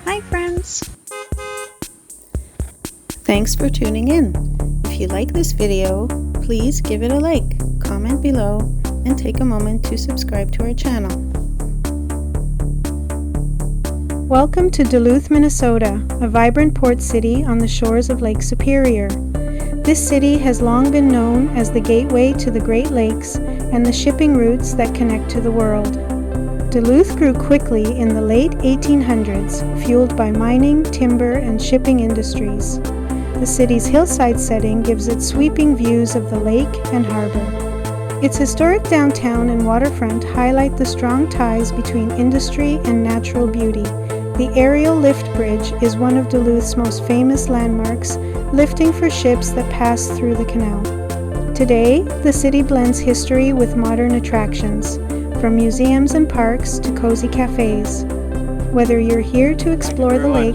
Hi friends! Thanks for tuning in. If you like this video, please give it a like, comment below, and take a moment to subscribe to our channel. Welcome to Duluth, Minnesota, a vibrant port city on the shores of Lake Superior. This city has long been known as the gateway to the Great Lakes and the shipping routes that connect to the world. Duluth grew quickly in the late 1800s, fueled by mining, timber, and shipping industries. The city's hillside setting gives it sweeping views of the lake and harbor. Its historic downtown and waterfront highlight the strong ties between industry and natural beauty. The aerial lift bridge is one of Duluth's most famous landmarks, lifting for ships that pass through the canal. Today, the city blends history with modern attractions, from museums and parks to cozy cafes. Whether you're here to explore the lake,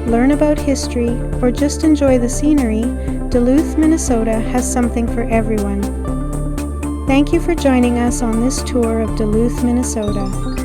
learn about history, or just enjoy the scenery, Duluth, Minnesota has something for everyone. Thank you for joining us on this tour of Duluth, Minnesota.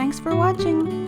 Thanks for watching!